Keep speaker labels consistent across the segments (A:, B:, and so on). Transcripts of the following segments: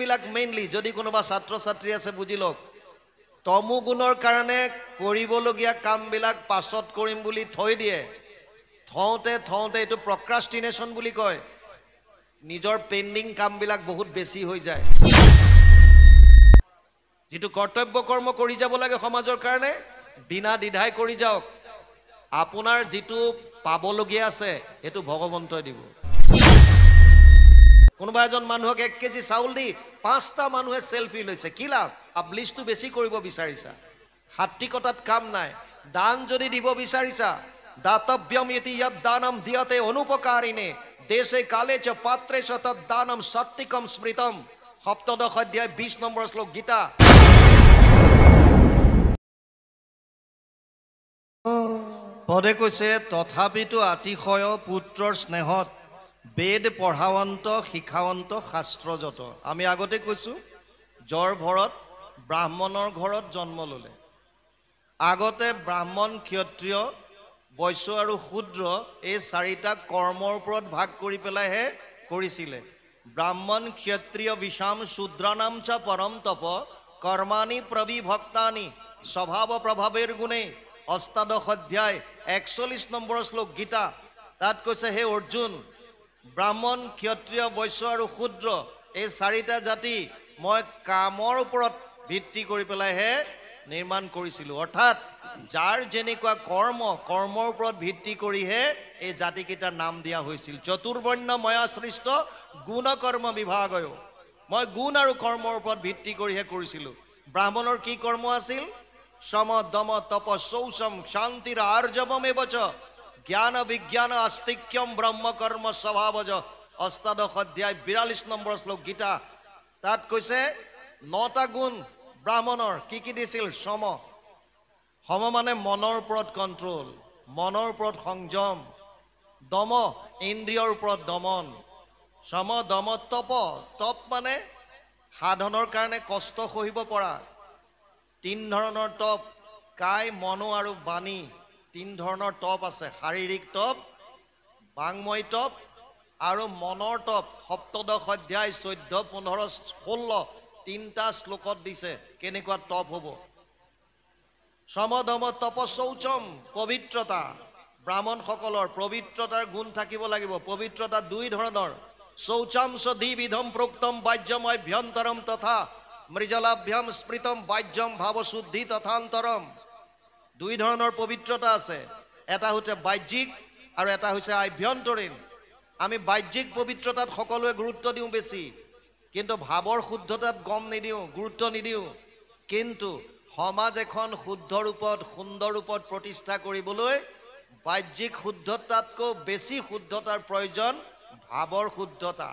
A: বিলাক মেইনলি যদি কোনোবা ছাত্ৰ ছাত্ৰী আছে বুজি লওক তমু গুণৰ কাৰণে কৰিবলগীয়া কামবিলাক পাছত কৰিম বুলি থৈ দিয়ে থওঁতে থওঁতে এইটো প্ৰক্ৰাষ্টিনেশ্যন বুলি কয় নিজৰ পেণ্ডিং কামবিলাক বহুত বেছি হৈ যায় যেটো কৰ্তব্য কৰ্ম কৰি যাব লাগে সমাজৰ কাৰণে বিনা দ্বিধাই কৰি যাওক আপোনাৰ যেটো পাবলগীয়া আছে এটো ভগৱন্তই দিব কোনোবা এজন মানুহক 1 কেজি চাউল দি 5টা মানুহে সেলফি লৈছে কি লাভ পাব্লিশটো বেছি কৰিব বিচাৰিছা হাত্তিকতাত কাম নাই দান যদি দিব বিচাৰিছা দাতব্যম ইতি যদ্দানম দিয়তে অনুপকাৰিনে দেশে কালে চ পাত্ৰে চ তদ্দানম সত্তিকম স্মৃতম সপ্তদশ অধ্যায় 20 নম্বৰ শ্লোক গীতা পদে কৈছে তথাপিতো আতিশয় পুত্ৰৰ স্নেহত বেদ পঢ়াৱন্ত শিখাৱন্ত শাস্ত্ৰজত আমি আগতে কৈছো জৰ ভৰত ব্ৰাহ্মণৰ ঘৰত জন্ম ললে আগতে ব্ৰাহ্মণ ক্ষত্ৰিয় বৈশ্য আৰু শূদ্ৰ এই চাৰিটা কৰ্মৰ ওপৰত ভাগ কৰি পেলাইহে কৰিছিলে ব্ৰাহ্মণ ক্ষত্ৰিয় বিশাম শূদ্ৰানাম চ পৰম তপ কৰ্মাণি প্ৰবিভক্তানি স্বভাৱ প্ৰভাৱেৰ গুণে অষ্টাদশ অধ্যায় 41 নম্বৰ শ্লোক গীতা তাত কৈছে হে অৰ্জুন ব্ৰাহ্মণ ক্ষত্ৰিয় বৈশ্য আৰু শূদ্ৰ এই চাৰিটা জাতি মই কামৰ ওপৰত ভিত্তি কৰি পেলাইহে নিৰ্মাণ কৰিছিলো অৰ্থাৎ যাৰ যেনেকুৱা কৰ্মৰ ওপৰত ভিত্তি কৰিহে এই জাতিকেইটাৰ নাম দিয়া হৈছিল চতুৰ্বৰ্ণ ময়া সৃষ্ট গুণ কৰ্ম বিভাগয় মই গুণ আৰু কৰ্মৰ ওপৰত ভিত্তি কৰিহে কৰিছিলো ব্ৰাহ্মণৰ কি কৰ্ম আছিল সম দম তপ শৌচম শান্তিৰ আৰ্জবম এবচ জ্ঞান বিজ্ঞান আস্তিক্যম ব্ৰহ্ম কৰ্ম স্বভাৱজ অষ্টাদশ অধ্যায় 42 নম্বৰ শ্লোক গীতা তাত কৈছে 9টা গুণ ব্ৰাহ্মণৰ কি দিছিল সম মানে মনৰ ওপৰত কন্ট্ৰোল মনৰ ওপৰত সংযম দম ইন্দ্ৰিয়ৰ ওপৰত দমন সম দম তপ মানে সাধনৰ কাৰণে কষ্ট সহিব পৰা 3 ধৰণৰ তপ কায় মন আৰু বাণী 3 ধৰণৰ তপ আছে শাৰীৰিক তপ বাংময় তপ আৰু মনৰ তপ সপ্তদশ অধ্যায় 14 15 16 3টা শ্লোকত দিছে কেনেকুৱা তপ হ'ব সমদম তপ শৌচম পবিত্ৰতা ব্ৰাহ্মণ সকলৰ পবিত্ৰতাৰ গুণ থাকিব লাগিব পবিত্ৰতা 2 ধৰণৰ শৌচম সদিবিধম প্ৰোক্তম বাহ্যম অভ্যন্তৰম তথা মৃজলাভ্যাম স্মৃতম বাহ্যম ভাৱশুদ্ধি তথান্তৰম 2 ধৰণৰ পবিত্ৰতা আছে এটা হৈছে বাহ্যিক আৰু এটা হৈছে আভ্যন্তৰীণ আমি বাহ্যিক পবিত্ৰতাত সকলোৱে গুৰুত্ব দিওঁ বেছি কিন্তু ভাৱৰ শুদ্ধতাত গম নিদিওঁ গুৰুত্ব নিদিওঁ কিন্তু সমাজ এখন শুদ্ধ ৰূপত সুন্দৰ ৰূপত প্ৰতিষ্ঠা কৰিবলৈ বাহ্যিক শুদ্ধতাতকৈ বেছি শুদ্ধতাৰ প্ৰয়োজন ভাৱৰ শুদ্ধতা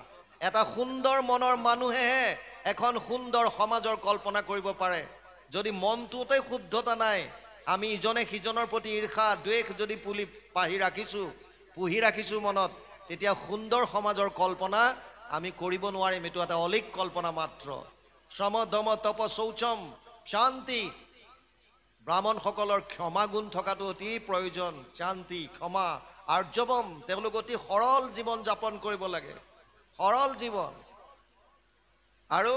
A: এটা সুন্দৰ মনৰ মানুহেহে এখন সুন্দৰ সমাজৰ কল্পনা কৰিব পাৰে যদি মনটোতে শুদ্ধতা নাই আমি ইজনে সিজনৰ প্ৰতি ঈৰ্ষা দ্বেষ যদি পুহি ৰাখিছো মনত তেতিয়া সুন্দৰ সমাজৰ কল্পনা আমি কৰিব নোৱাৰিম এটো এটা অলিক কল্পনা মাত্ৰ সম দম তপ শৌচম শান্তি ব্ৰাহ্মণ সকলৰ ক্ষমা গুণ থকাটো অতি প্ৰয়োজন শান্তি ক্ষমা আৰ্জবম তেওঁলোক অতি সৰল জীৱন যাপন কৰিব লাগে সৰল জীৱন আৰু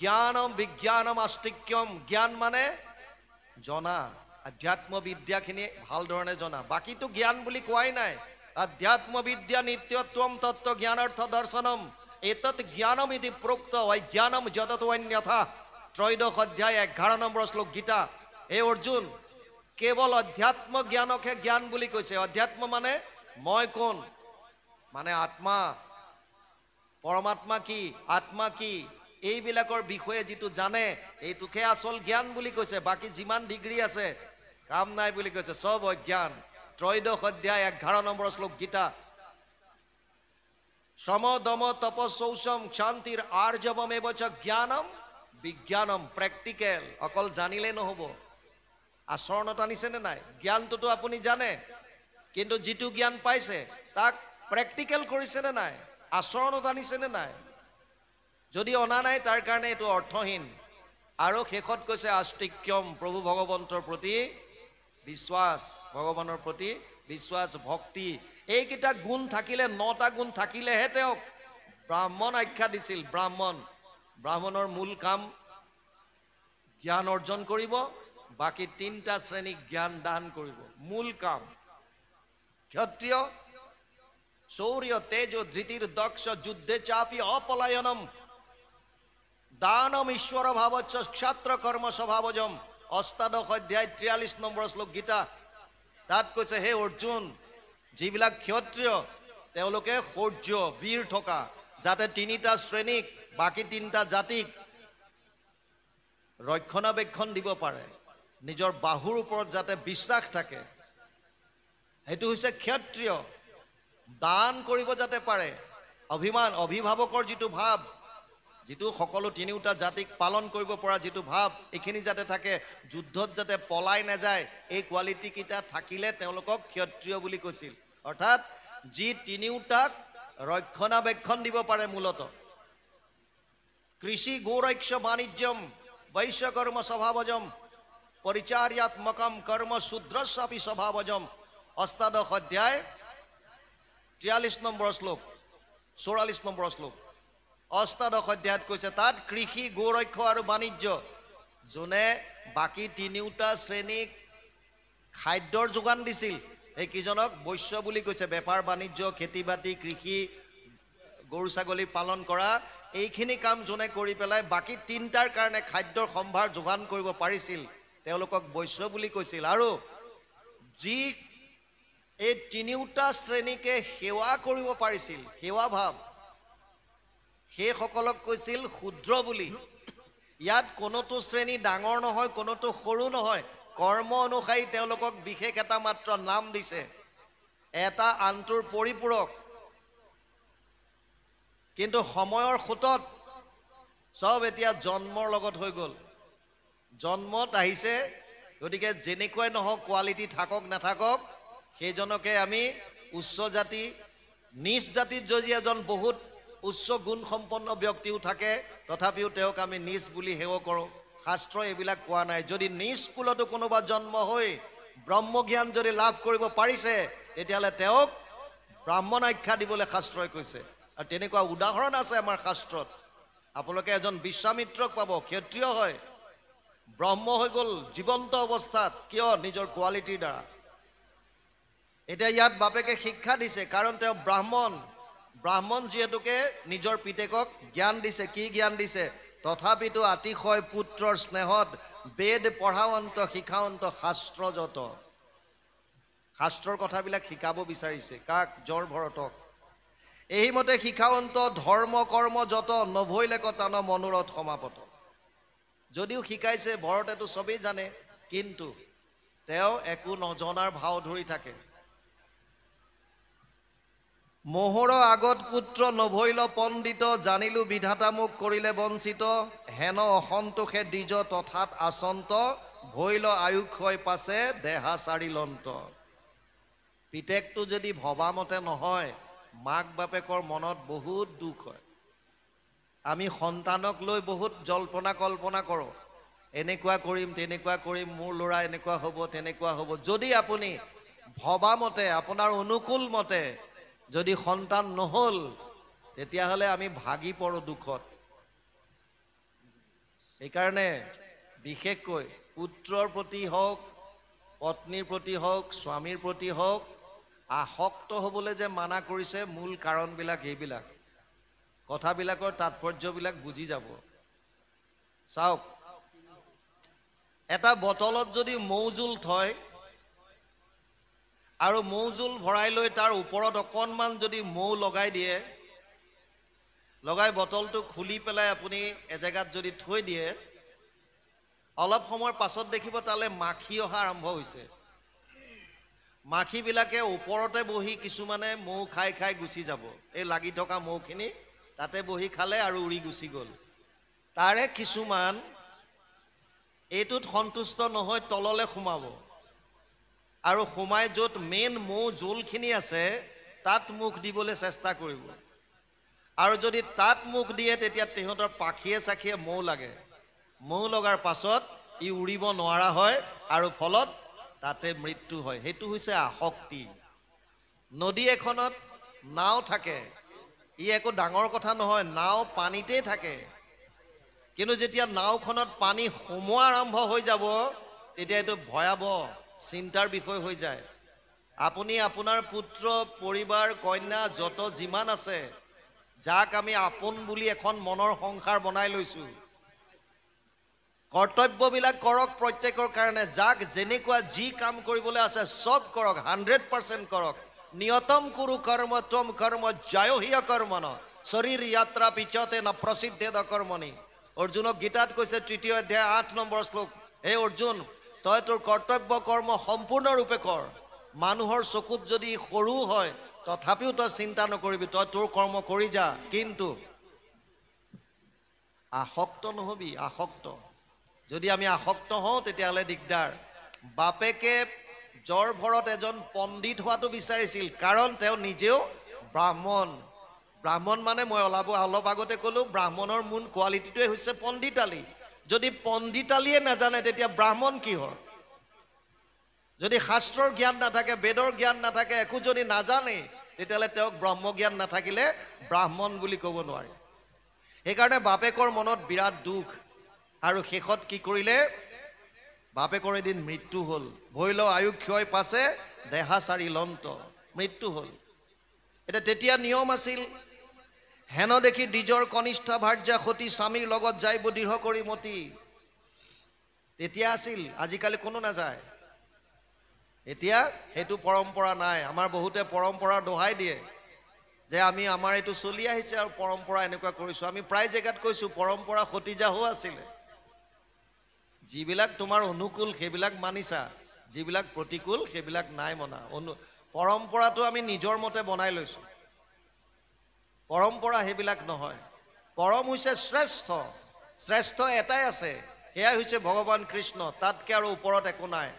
A: জ্ঞানম বিজ্ঞানম আস্তিক্যম জ্ঞান মানে জনা আধ্যাত্ম বিদ্যাখিনি ভাল ধৰণে জনা বাকিটো জ্ঞান বুলি কোৱাই নাই আধ্যাত্ম বিদ্যা নিত্যত্বম তত্ত্ব জ্ঞানাৰ্থ দৰ্শনম এতৎ জ্ঞানম ইতি প্ৰোক্ত অজ্ঞানম যততো অন্যথা ত্ৰয়োদশ অধ্যায় 11 নম্বৰ শ্লোক গীতা হে অৰ্জুন কেৱল অধ্যাত্ম জ্ঞানকহে জ্ঞান বুলি কৈছে অধ্যাত্ম মানে মই কোন মানে আত্মা পৰমাত্মা কি আত্মা কি এইবিলাকৰ বিষয়ে যেটো জানে এইটোকে আসল জ্ঞান বুলি কৈছে বাকি যিমান ডিগ্ৰী আছে কাম নাই বুলি কৈছে সব অজ্ঞান ত্ৰয়োদশ অধ্যায় 11 নম্বৰ শ্লোক গীতা সম দম তপ শৌচম শান্তিৰ আৰ্জবম এবচ জ্ঞানম বিজ্ঞানম প্ৰেক্টিকেল অকল জানিলে নহব আচৰণত আনিছে নে নাই জ্ঞানটোতো আপুনি জানে কিন্তু যেটো জ্ঞান পাইছে তাক প্ৰেক্টিকেল কৰিছে নে নাই আচৰণত আনিছে নে নাই যদি অনা নাই তাৰ কাৰণে এটো অৰ্থহীন আৰু শেষত কৈছে আস্তিক্যম প্ৰভু ভগৱন্তৰ প্ৰতি বিশ্বাস ভগৱানৰ প্ৰতি বিশ্বাস ভক্তি এইকেইটা গুণ থাকিলে 9টা গুণ থাকিলেহে তেওঁক ব্ৰাহ্মণ আখ্যা দিছিল ব্ৰাহ্মণ ব্ৰাহ্মণৰ মূল কাম জ্ঞান অৰ্জন কৰিব, বাকী 3টা শ্ৰেণীক জ্ঞান দান কৰিব, মূল কাম। ক্ষত্ৰিয় শৌৰ্য তেজ ধৃতিৰ দক্ষ যুদ্ধে চাপি অপলায়নম দানম ঈশ্বৰ ভাৱচ্চ ক্ষাত্ৰ কৰ্ম স্বভাৱজম। অষ্টাদশ অধ্যায় 43 নম্বৰ শ্লোক গীতা। তাত কৈছে, হে অৰ্জুন, যিবিলাক ক্ষত্ৰিয় তেওঁলোকে শৌৰ্য বীৰ থকা, যাতে 3টা শ্ৰেণীক বাকী 3টা জাতিক ৰক্ষণাবেক্ষণ দিব পাৰে, নিজৰ বাহুৰ ওপৰত যাতে বিশ্বাস থাকে, সেইটো হৈছে ক্ষত্ৰিয়। দান কৰিব যাতে পাৰে, অভিমান অভিভাৱকৰ যিটো ভাৱ, যিটো সকলো 3টা জাতিক পালন কৰিব পৰা যিটো ভাৱ, এইখিনি যাতে থাকে, যুদ্ধত যাতে পলাই নাযায়, এই কোৱালিটি কেইটা থাকিলে তেওঁলোকক ক্ষত্ৰিয় বুলি কৈছিল। অৰ্থাৎ যি 3টাক ৰক্ষণাবেক্ষণ দিব পাৰে মূলত। কৃষি গৌৰক্ষ বাণিজ্যম বৈশ্যকৰ্ম স্বভাৱজম পৰিচাৰ্যাত্মকম কৰ্ম শূদ্ৰস্যাপি স্বভাৱজম। অষ্টাদশ অধ্যায় 43 নম্বৰ শ্লোক, 44 নম্বৰ শ্লোক। অষ্টাদশ অধ্যায়ত কৈছে, তাত কৃষি গৌৰক্ষ আৰু বাণিজ্য, যোনে বাকী 3টা শ্ৰেণীক খাদ্যৰ যোগান দিছিল, সেইকেইজনক বৈশ্য বুলি কৈছে। বেপাৰ বাণিজ্য, খেতি বাতি, কৃষি, গৰু ছাগলী পালন কৰা, এইখিনি কাম যোনে কৰি পেলাই বাকী 3টাৰ কাৰণে খাদ্যৰ সম্ভাৰ যোগান কৰিব পাৰিছিল, তেওঁলোকক বৈশ্য বুলি কৈছিল। আৰু যি এই 3টা শ্ৰেণীকে সেৱা কৰিব পাৰিছিল, সেৱা ভাৱ, সেইসকলক কৈছিল শূদ্ৰ বুলি। ইয়াত কোনোটো শ্ৰেণী ডাঙৰ নহয়, কোনোটো সৰু নহয়, কৰ্ম অনুসাৰী তেওঁলোকক বিশেষ এটা মাত্ৰ নাম দিছে, এটা আনটোৰ পৰিপূৰক। কিন্তু সময়ৰ সোঁতত চব এতিয়া জন্মৰ লগত হৈ গ'ল, জন্মত আহিছে, গতিকে যেনেকুৱাই নহওক কোৱালিটি থাকক নাথাকক, সেইজনকে আমি উচ্চ জাতি, নিজ জাতিত যদি এজন বহুত উচ্চ গুণ সম্পন্ন ব্যক্তিও থাকে, তথাপিও তেওঁক আমি নিজ বুলি সেৱা কৰোঁ। শাস্ত্ৰ এইবিলাক কোৱা নাই। যদি নিজ কুলতো কোনোবা জন্ম হৈ ব্ৰহ্মজ্ঞান যদি লাভ কৰিব পাৰিছে, তেতিয়াহ'লে তেওঁক ব্ৰাহ্মণ আখ্যা দিবলৈ শাস্ত্ৰই কৈছে। আৰু তেনেকুৱা উদাহৰণ আছে আমাৰ শাস্ত্ৰত। আপোনালোকে এজন বিশ্বামিত্ৰক পাব, ক্ষত্ৰিয় হয়, ব্ৰহ্ম হৈ গ'ল জীৱন্ত অৱস্থাত। কিয়? নিজৰ কোৱালিটিৰ দ্বাৰা। এতিয়া ইয়াত বাপেকে শিক্ষা দিছে, কাৰণ তেওঁ ব্ৰাহ্মণ। ব্ৰাহ্মণ যিহেতুকে নিজৰ পিতেকক জ্ঞান দিছে। কি জ্ঞান দিছে? তথাপিতো আতিশয় পুত্ৰৰ স্নেহত বেদ পঢ়াৱন্ত শিখাৱন্ত শাস্ত্ৰ যত। শাস্ত্ৰৰ কথাবিলাক শিকাব বিচাৰিছে। কাক? জৰ ভৰতক। এইমতে শিখাৱন্ত ধৰ্ম কৰ্ম যত নভৈলে কটান মনোৰথ সমাপত। যদিও শিকাইছে, ভৰতেতো চবেই জানে, কিন্তু তেওঁ একো নজনাৰ ভাও ধৰি থাকে। মোহৰ আগত পুত্ৰ নভৈল পণ্ডিত, জানিলো বিধাতা মোক কৰিলে বঞ্চিত। হেন অসন্তোষে দ্বিজ তথাত আচন্ত, ভৈল আয়ুক্ষয় পাছে দেহা চাৰিলন্ত। পিতেকটো যদি ভবামতে নহয়, মাক বাপেকৰ মনত বহুত দুখ হয়। আমি সন্তানক লৈ বহুত জল্পনা কল্পনা কৰোঁ, এনেকুৱা কৰিম তেনেকুৱা কৰিম, মোৰ ল'ৰা এনেকুৱা হ'ব তেনেকুৱা হ'ব। যদি আপুনি ভবামতে, আপোনাৰ অনুকূল মতে যদি সন্তান নহ'ল, তেতিয়াহ'লে আমি ভাগি পৰোঁ দুখত। সেইকাৰণে বিশেষকৈ পুত্ৰৰ প্ৰতি হওক, পত্নীৰ প্ৰতি হওক, স্বামীৰ প্ৰতি হওক, আসক্ত হ'বলৈ যে মানা কৰিছে, মূল কাৰণবিলাক এইবিলাক। কথাবিলাকৰ তাৎপৰ্যবিলাক বুজি যাব। চাওক, এটা বটলত যদি মৌজোল থয় আৰু মৌজোল ভৰাই লৈ তাৰ ওপৰত অকণমান যদি মৌ লগাই দিয়ে, লগাই বটলটো খুলি পেলাই আপুনি এজেগাত যদি থৈ দিয়ে, অলপ সময়ৰ পাছত দেখিব তালৈ মাখি অহা আৰম্ভ হৈছে। মাখিবিলাকে ওপৰতে বহি কিছুমানে মৌ খাই খাই গুচি যাব। এই লাগি থকা মৌখিনি তাতে বহি খালে আৰু উৰি গুচি গ'ল। তাৰে কিছুমান এইটোত সন্তুষ্ট নহয়, তললৈ সোমাব আৰু সোমাই য'ত মেইন মৌ জোলখিনি আছে তাত মুখ দিবলৈ চেষ্টা কৰিব। আৰু যদি তাত মুখ দিয়ে, তেতিয়া সিহঁতৰ পাখিয়ে চাখিয়ে মৌ লাগে। মৌ লগাৰ পাছত ই উৰিব নোৱাৰা হয় আৰু ফলত তাতে মৃত্যু হয়। সেইটো হৈছে আসক্তি। নদী এখনত নাও থাকে, ই একো ডাঙৰ কথা নহয়, নাও পানীতেই থাকে, কিন্তু যেতিয়া নাওখনত পানী সোমোৱা আৰম্ভ হৈ যাব তেতিয়া এইটো ভয়াৱহ চিন্তাৰ বিষয় হৈ যায়। আপুনি আপোনাৰ পুত্ৰ পৰিবাৰ কন্যা যত যিমান আছে যাক আমি আপোন বুলি এখন মনৰ সংসাৰ বনাই লৈছো, কৰ্তব্যবিলাক কৰক প্ৰত্যেকৰ কাৰণে, যাক যেনেকুৱা যি কাম কৰিবলৈ আছে চব কৰক, 100% কৰক। নিয়তম কুৰু কৰ্ম ত্বম কৰ্ম জায়হিয় কৰ্মন শৰীৰ যাত্ৰা পিছতে ন প্ৰসিদ্ধেদ কৰ্মনি। অৰ্জুনক গীতাত কৈছে 3য় অধ্যায় 8 নম্বৰ শ্লোক, হে অৰ্জুন তই তোৰ কৰ্তব্য কৰ্ম সম্পূৰ্ণৰূপে কৰ। মানুহৰ চকুত যদি সৰু হয় তথাপিও তই চিন্তা নকৰিবি, তই তোৰ কৰ্ম কৰি যা, কিন্তু আসক্ত নহবি। আসক্ত যদি আমি আসক্ত হওঁ তেতিয়াহ'লে দিগদাৰ। বাপেকে জ্বৰ ভৰত এজন পণ্ডিত হোৱাটো বিচাৰিছিল, কাৰণ তেওঁ নিজেও ব্ৰাহ্মণ। ব্ৰাহ্মণ মানে মই অলপ আগতে ক'লো, ব্ৰাহ্মণৰ মূল কোৱালিটিটোৱে হৈছে পণ্ডিতালী। যদি পণ্ডিতালীয়ে নাজানে তেতিয়া ব্ৰাহ্মণ কি হয়? যদি শাস্ত্ৰৰ জ্ঞান নাথাকে, বেদৰ জ্ঞান নাথাকে, একো যদি নাজানে তেতিয়াহ'লে তেওঁক ব্ৰহ্মজ্ঞান নাথাকিলে ব্ৰাহ্মণ বুলি ক'ব নোৱাৰে। সেইকাৰণে বাপেকৰ মনত বিৰাট দুখ, আৰু শেষত কি কৰিলে? বাপেকৰ এদিন মৃত্যু হ'ল। ভৈল আয়ুক্ষয় পাছে দেহাচাৰী লন্ত, মৃত্যু হ'ল। এতিয়া তেতিয়া নিয়ম আছিল, হেন দেখি দ্বিজৰ কনিষ্ঠা ভাৰ্যা সতী স্বামীৰ লগত যাই দৃঢ় কৰি মতি। তেতিয়া আছিল, আজিকালি কোনো নাযায়। এতিয়া সেইটো পৰম্পৰা নাই। আমাৰ বহুতে পৰম্পৰা দোহাই দিয়ে যে আমাৰ এইটো চলি আহিছে আৰু পৰম্পৰা এনেকুৱা কৰিছো। আমি প্ৰায় জেগাত কৈছো পৰম্পৰা সতীজাহো আছিলে। যিবিলাক তোমাৰ অনুকূল সেইবিলাক মানিছা, যিবিলাক প্ৰতিকূল সেইবিলাক নাই মনা। পৰম্পৰাটো আমি নিজৰ মতে বনাই লৈছো, পৰম্পৰা সেইবিলাক নহয়। পৰম হৈছে শ্ৰেষ্ঠ, শ্ৰেষ্ঠ এটাই আছে, সেয়াই হৈছে ভগৱান কৃষ্ণ, তাতকে আৰু ওপৰত একো নাই।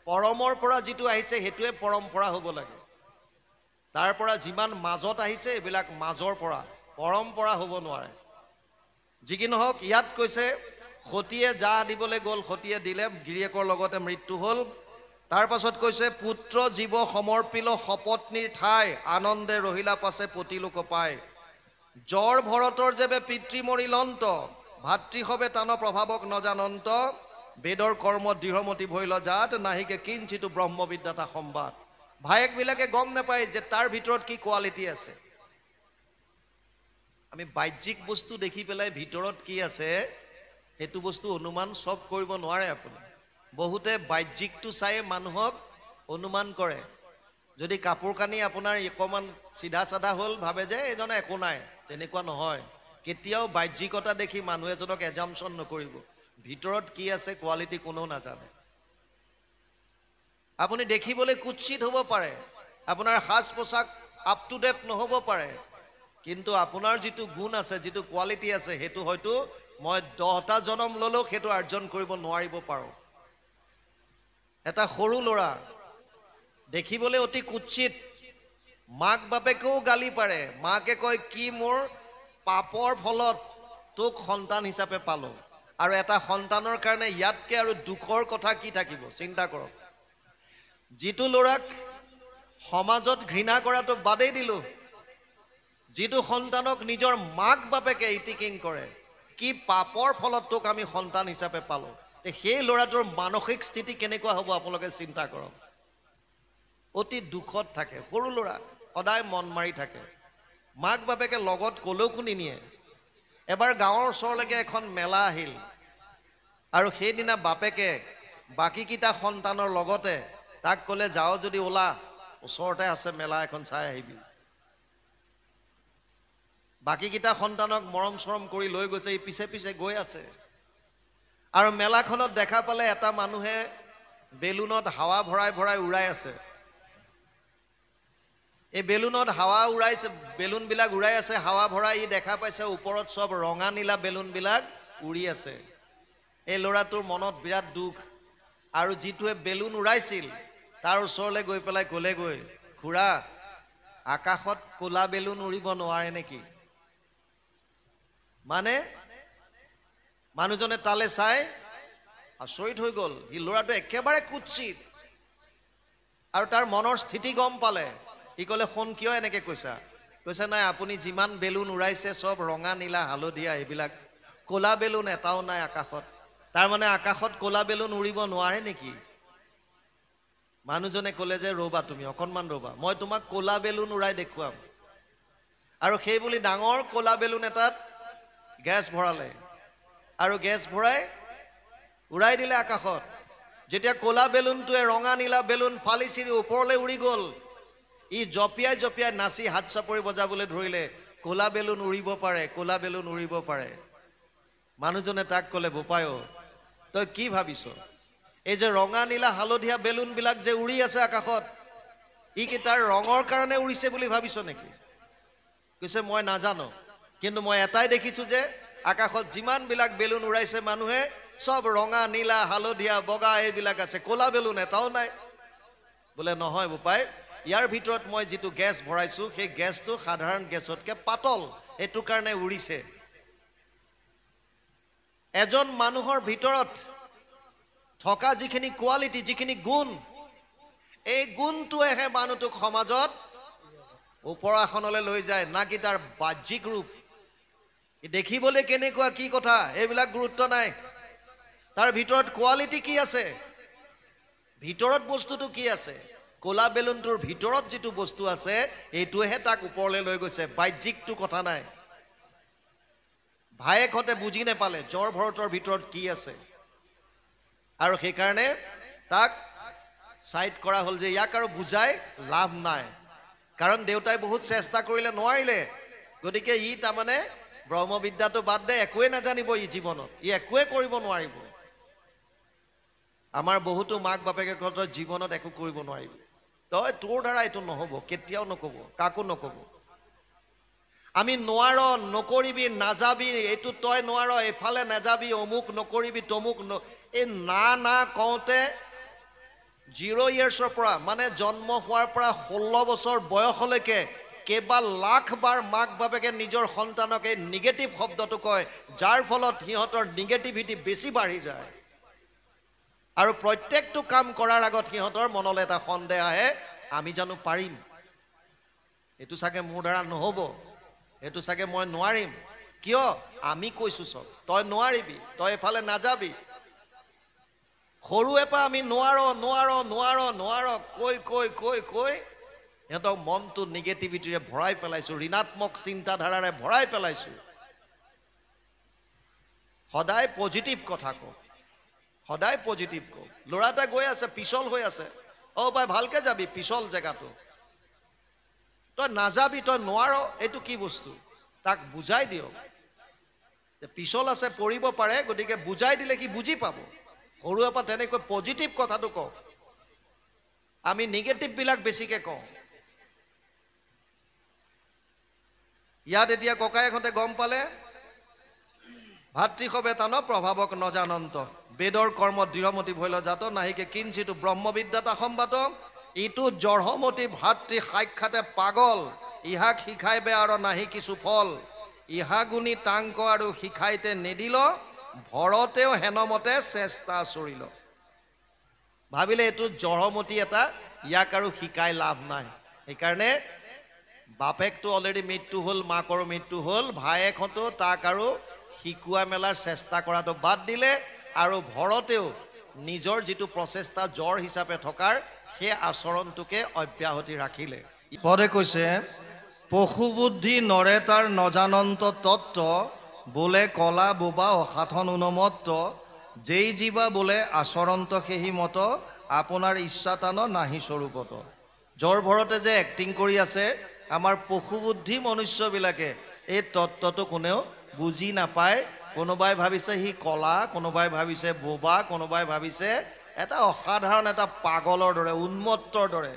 A: পৰমৰ পৰা যিটো আহিছে সেইটোৱে পৰম্পৰা হ'ব লাগে। তাৰ পৰা যিমান মাজত আহিছে এইবিলাক মাজৰ পৰা, পৰম্পৰা হ'ব নোৱাৰে। যি কি নহওক, ইয়াত কৈছে সতীয়ে যা দিবলৈ গ'ল, সতীয়ে দিলে, গিৰিয়েকৰ লগতে মৃত্যু হ'ল। তাৰ পাছত কৈছে পুত্ৰ জীৱ সমৰ্পিল সপত্নীৰ ঠাই, আনন্দে ৰহিলা পাছে পতিলোক পায়। জ্বৰ ভৰতৰ যেবে পিতৃ মৰিলন্ত, ভাতৃসৱে তান প্ৰভাৱক নজানন্ত। বেদৰ কৰ্ম দৃঢ়মতি ভৈল জাত, নাহিকে কিঞ্চিতো ব্ৰহ্মবিদ্যাতা সম্বাদ। ভায়েকবিলাকে গম নাপায় যে তাৰ ভিতৰত কি কোৱালিটি আছে। আমি বাহ্যিক বস্তু দেখি পেলাই ভিতৰত কি আছে সেইটো বস্তু অনুমান চব কৰিব নোৱাৰে আপুনি। বহুতে বাহ্যিকটো চাই মানুহক অনুমান কৰে। যদি কাপোৰ কানি আপোনাৰ অকণমান চিধা চাধা হ'ল, ভাবে যে এইজনে একো নাই, তেনেকুৱা নহয়। কেতিয়াও বাহ্যিকতা দেখি মানুহ এজনক এজামচন নকৰিব। ভিতৰত কি আছে কোৱালিটি কোনেও নাজানে। আপুনি দেখিবলৈ কুৎসিত হ'ব পাৰে, আপোনাৰ সাজ পোছাক আপ টু ডেট নহ'ব পাৰে, কিন্তু আপোনাৰ যিটো গুণ আছে, যিটো কোৱালিটি আছে, সেইটো হয়তো মই 10টা জনম ল'লেও সেইটো অৰ্জন কৰিব নোৱাৰিব পাৰোঁ। এটা সৰু ল'ৰা দেখিবলৈ অতি কুৎসিত, মাক বাপেকেও গালি পাৰে। মাকে কয় কি মোৰ পাপৰ ফলত তোক সন্তান হিচাপে পালোঁ, আৰু এটা সন্তানৰ কাৰণে ইয়াতকে আৰু দুখৰ কথা কি থাকিব? চিন্তা কৰক। যিটো ল'ৰাক সমাজত ঘৃণা কৰাটো বাদেই দিলোঁ, যিটো সন্তানক নিজৰ মাক বাপেকে ইটিকিং কৰে, কি পাপৰ ফলত তোক আমি সন্তান হিচাপে পালোঁ, সেই ল'ৰাটোৰ মানসিক স্থিতি কেনেকুৱা হ'ব আপোনালোকে চিন্তা কৰক। অতি দুখত থাকে, সৰু ল'ৰা সদায় মন মাৰি থাকে, মাক বাপেকে লগত ক'লেও নিনিয়ে। এবাৰ গাঁৱৰ ওচৰলৈকে এখন মেলা আহিল, আৰু সেইদিনা বাপেকে বাকীকেইটা সন্তানৰ লগতে তাক ক'লে, যাওঁ যদি ওলা, ওচৰতে আছে মেলা এখন, চাই আহিবি। বাকীকেইটা সন্তানক মৰম চৰম কৰি লৈ গৈছে, ই পিছে পিছে গৈ আছে। আৰু মেলাখনত দেখা পালে এটা মানুহে বেলুনত হাৱা ভৰাই ভৰাই উৰাই আছে। এই বেলুনত হাৱা উৰাইছে, বেলুনবিলাক উৰাই আছে, হাৱা ভৰাই ই দেখা পাইছে ওপৰত চব ৰঙা নীলা বেলুনবিলাক উৰি আছে। এই ল'ৰাটোৰ মনত বিৰাট দুখ, আৰু যিটোৱে বেলুন উৰাইছিল তাৰ ওচৰলৈ গৈ পেলাই ক'লেগৈ, খুৰা আকাশত ক'লা বেলুন উৰিব নোৱাৰে নেকি? মানে মানুহজনে তালে চাই আচৰিত হৈ গ'ল। সি ল'ৰাটো একেবাৰে কুৎসিত, আৰু তাৰ মনৰ স্থিতি গম পালে। সি ক'লে, শুন কিয় এনেকে কৈছা? কৈছে, নাই আপুনি যিমান বেলুন উৰাইছে চব ৰঙা নীলা হালধীয়া, এইবিলাক ক'লা বেলুন এটাও নাই আকাশত তাৰ মানে আকাশত ক'লা বেলুন উৰিব নোৱাৰে নেকি মানুহজনে ক'লে যে ৰবা তুমি অকনমান ৰবা মই তোমাক ক'লা বেলুন উৰাই দেখুৱাম আৰু সেই বুলি ডাঙৰ ক'লা বেলুন এটাত গেছ ভৰালে আৰু গেছ ভৰাই উৰাই দিলে আকাশত যেতিয়া ক'লা বেলুনটোৱে ৰঙা নীলা বেলুন ফালি চিৰি ওপৰলৈ উৰি গ'ল ই জপিয়াই জপিয়াই নাচি হাত চাপৰি বজাবলৈ ধৰিলে ক'লা বেলুন উৰিব পাৰে ক'লা বেলুন উৰিব পাৰে মানুহজনে তাক ক'লে বোপায় তই কি ভাবিছ এই যে ৰঙা নীলা হালধীয়া বেলুন বিলাক যে উৰি আছে আকাশত ই কি তাৰ ৰঙৰ কাৰণে উৰিছে বুলি ভাবিছ নেকি কৈছে মই নাজানো কিন্তু মই এটাই দেখিছো যে আকাশত যিমান বিলাক বেলুন উৰাইছে মানুহে সব ৰঙা নীলা হালধীয়া বগা এইবিলাক আছে ক'লা বেলুন এটাও নাই বোলে নহয় বোপায় ইয়াৰ ভিতৰত মই যেটো গেছ ভৰাইছো সেই গেছটো সাধাৰণ গেছতকে পাতল এটো কাৰণে উৰিছে এজন মানুহৰ ভিতৰত থকা যিখিনি কোৱালিটি যিখিনি গুণ এই গুণটোহে মানুহটোক সমাজত ওপৰ আসনলৈ লৈ যায় নাকি তাৰ বাহ্যিক ৰূপ দেখিবলৈ কেনেকুৱা কি কথা এইবিলাক গুৰুত্ব নাই তাৰ ভিতৰত কোৱালিটি কি আছে ভিতৰত বস্তুটো কি আছে ক'লা বেলুনটোৰ ভিতৰত যেটো বস্তু আছে এইটোহে তাক ওপৰলৈ লৈ গৈছে বাহ্যিকটো কথা নাই ভায়েকহঁতে বুজি নেপালে জ্বৰ ভৰতৰ ভিতৰত কি আছে আৰু সেই কাৰণে তাক সাইড কৰা হল যে ইয়াক আৰু বুজাই লাভ নাই কাৰণ দেউতাই বহুত চেষ্টা কৰিলে নোৱাৰিলে গতিকে ই তাৰমানে ব্ৰহ্মবিদ্যাটো বাদ দে একোৱে নাজানিব ই জীৱনত ই একোৱে কৰিব নোৱাৰিব আমাৰ বহুতো মাক বাপেকে কত জীৱনত একো কৰিব নোৱাৰিব তই তোৰ দ্বাৰা এটো নহব কেতিয়াও নকব কাকো নকব আমি নোৱাৰ নকৰিবি নাযাবি এটো তই নোৱাৰ এফালে নাযাবি অমুক নকৰিবি তমুক এই না কওঁতে 0 ইয়াৰ্ছৰ পৰা মানে জন্ম হোৱাৰ পৰা 16 বছৰ বয়সলৈকে কেবা লাখ বাৰ মাক বাপেকে নিজৰ সন্তানক এই নিগেটিভ শব্দটো কয় যাৰ ফলত সিহঁতৰ নিগেটিভিটি বেছি বাঢ়ি যায় আৰু প্ৰত্যেকটো কাম কৰাৰ আগত সিহঁতৰ মনলৈ এটা সন্দেহ আহে আমি জানো পাৰিম এটো সাকে মোৰ দ্বাৰা নহব এটো সাকে মই নোৱাৰিম কিয় আমি কৈছো সব তই নোৱাৰিবি তই এফালে নাযাবি সৰুৱে পা আমি নোৱাৰ কৈ এহঁতক মনটো নিগেটিভিটিৰে ভৰাই পেলাইছো ঋণাত্মক চিন্তাধাৰাৰে ভৰাই পেলাইছো সদায় পজিটিভ কথা কও সদায় পজিটিভ কও লৰাটা গৈ আছে পিছল হৈ আছে ও ভাই ভালকে যাবি পিছল জায়গাটো তই নাযাবি তই নোৱাৰ এটো কি বস্তু তাক বুজাই দিও যে পিছল আছে পৰিব পাৰে গতিকে বুজাই দিলে কি বুজি পাব সৰুৱে পা তেনেকৈ পজিটিভ কথাটো কও আমি নিগেটিভ বিলাক বেছিকে কও ইয়াত এতিয়া ককায়েকহঁতে গম পালে ভাতৃসবেতান প্ৰভাৱক নজানন্ত বেদৰ কৰ্ম দৃঢ়মতি ভৈল জাত নাহিকে কিঞ্চিতো ব্ৰহ্মবিদ্যাতা সম্বাত ইটো জড়হমতি ভাতৃ সাক্ষাতে পাগল ইহাক শিখাইবে আৰু নাহি কিছু ফল ইহা গুণী টাংক আৰু শিখাইতে নিদিল ভৰতেও হেনমতে চেষ্টা চৰিল ভাবিলে এটো জড়হমতি এটা ইয়াক আৰু শিকাই লাভ নাই সেইকাৰণে বাপেকটো অলৰেডি মৃত্যু হল মাকৰ মৃত্যু হল ভায়েকহঁতো তাক আৰু শিকুৱা মেলাৰ চেষ্টা কৰাটো বাদ দিলে আৰু ভৰতেও নিজৰ যেটো প্ৰচেষ্টা জ্বৰ হিচাপে থকাৰ সেই আচৰণটোকে অব্যাহতি ৰাখিলে পদে কৈছে পশু বুদ্ধি নৰে তাৰ নজানন্ত তত্ত্ব বোলে কলা বোবা অসাধন উন্মত্ত যেই জীৱা বোলে আচৰন্ত সেহি মত আপোনাৰ ইচ্ছাতান নাহি স্বৰূপত জ্বৰ ভৰতে যে এক্টিং কৰি আছে আমাৰ পশু বুদ্ধি মনুষ্যবিলাকে এই তত্ত্বটো কোনেও বুজি নাপায় কোনোবাই ভাবিছে হি কলা কোনোবাই ভাবিছে বোবা কোনোবাই ভাবিছে এটা অসাধাৰণ এটা পাগলৰ দৰে উন্মত্তৰ দৰে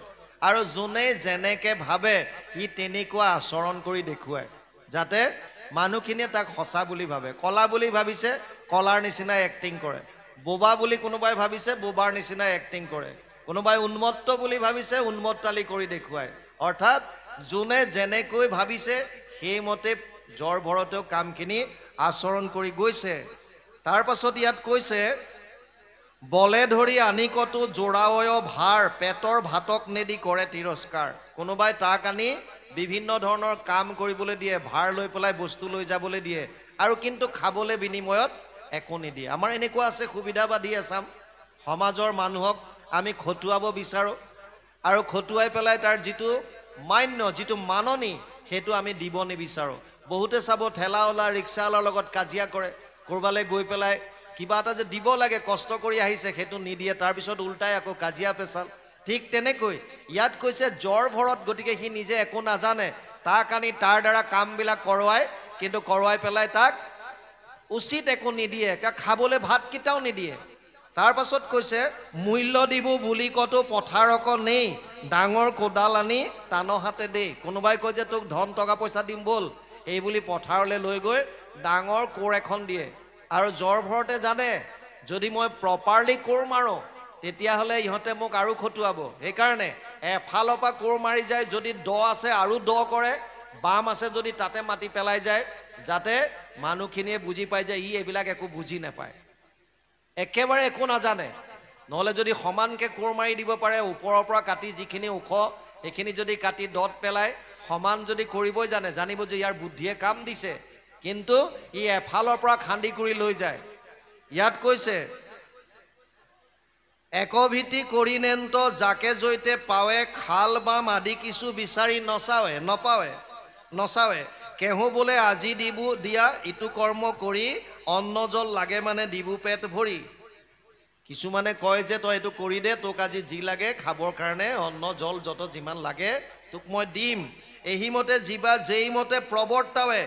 A: আৰু জোনে যেনেকে ভাবে হি তেনেকুৱা আচৰণ কৰি দেখুৱায় যাতে মানুহখিনিয়ে তাক সঁচা বুলি ভাবে কলা বুলি ভাবিছে কলাৰ নিচিনা এক্টিং কৰে বোবা বুলি কোনোবাই ভাবিছে বোবাৰ নিচিনা এক্টিং কৰে কোনোবাই উন্মত্ত বুলি ভাবিছে উন্মত্তালি কৰি দেখুৱায় অৰ্থাৎ জোনে যেনেকৈ ভাবিছে সেইমতে জ্বৰ ভৰতেও কামখিনি আচৰণ কৰি গৈছে তাৰ পাছত ইয়াত কৈছে বলে ধৰি আনিকতো জোৰাৱয় ভাৰ পেটৰ ভাতক নেদি কৰে তিৰস্কাৰ কোনোবাই তাক আনি বিভিন্ন ধৰণৰ কাম কৰিবলৈ দিয়ে ভাৰ লৈ পেলাই বস্তু লৈ যাবলৈ দিয়ে আৰু কিন্তু খাবলৈ বিনিময়ত একো নিদিয়ে। আমাৰ এনেকুৱা আছে সুবিধাবাদী আছাম, সমাজৰ মানুহক আমি খটুৱাব বিচাৰোঁ আৰু খটুৱাই পেলাই তাৰ যিটো মান্য, যিটো মাননি, সেইটো আমি দিব নিবিচাৰোঁ। বহুতে চাব ঠেলাৱালা ৰিক্সাৱালাৰ লগত কাজিয়া কৰে, ক'ৰবালৈ গৈ পেলাই কিবা এটা যে দিব লাগে, কষ্ট কৰি আহিছে, সেইটো নিদিয়ে, তাৰপিছত উল্টাই আকৌ কাজিয়া পেচাল। ঠিক তেনেকৈ ইয়াত কৈছে জ্বৰ ভৰত, গতিকে সি নিজে একো নাজানে, তাক আনি তাৰ দ্বাৰা কামবিলাক কৰোৱাই, কিন্তু কৰোৱাই পেলাই তাক উচিত একো নিদিয়ে, তাক খাবলৈ ভাতকেইটাও নিদিয়ে। তাৰ পাছত কৈছে মূল্য দিব বুলি কতো পথাৰক নেই, ডাঙৰ কোদাল আনি টানৰ হাতে দেই। কোনোবাই কয় যে তোক ধন টকা পইচা দিম ব'ল, এই বুলি পথাৰলৈ লৈ গৈ ডাঙৰ কোৰ এখন দিয়ে। আৰু জ্বৰ ভৰতে জানে যদি মই প্ৰপাৰলি কোৰ মাৰোঁ তেতিয়াহ'লে ইহঁতে মোক আৰু খটুৱাব। সেইকাৰণে এফালৰ পৰা কোৰ মাৰি যায়, যদি দ আছে আৰু দ কৰে, বাম আছে যদি তাতে মাটি পেলাই যায়, যাতে মানুহখিনিয়ে বুজি পায় যে ই এইবিলাক একো বুজি নাপায়, একেবাৰে একো নাজানে। নহ'লে যদি সমানকৈ কোৰ মাৰি দিব পাৰে, ওপৰৰ পৰা কাটি যিখিনি ওখ সেইখিনি যদি কাটি দত পেলাই সমান যদি কৰিবই জানে, জানিব যে ইয়াৰ বুদ্ধিয়ে কাম দিছে, কিন্তু ই এফালৰ পৰা খান্দি কৰি লৈ যায়। ইয়াত কৈছে একভিতি কৰি নেন্ত যাকে জৈতে পাৱে, খাল বাম আদি কিছু বিচাৰি নচাৱে কেহু বোলে আজি দিবু দিয়া, ইটো কৰ্ম কৰি অন্ন জল লাগে মানে দিবু পেট ভৰি। কিছুমানে কয় যে তই এইটো কৰি দে, তোক আজি যি লাগে খাবৰ কাৰণে অন্ন জল যত যিমান লাগে তোক মই দিম। এহিমতে জীৱা যেইমতে প্ৰৱৰ্তাৱে,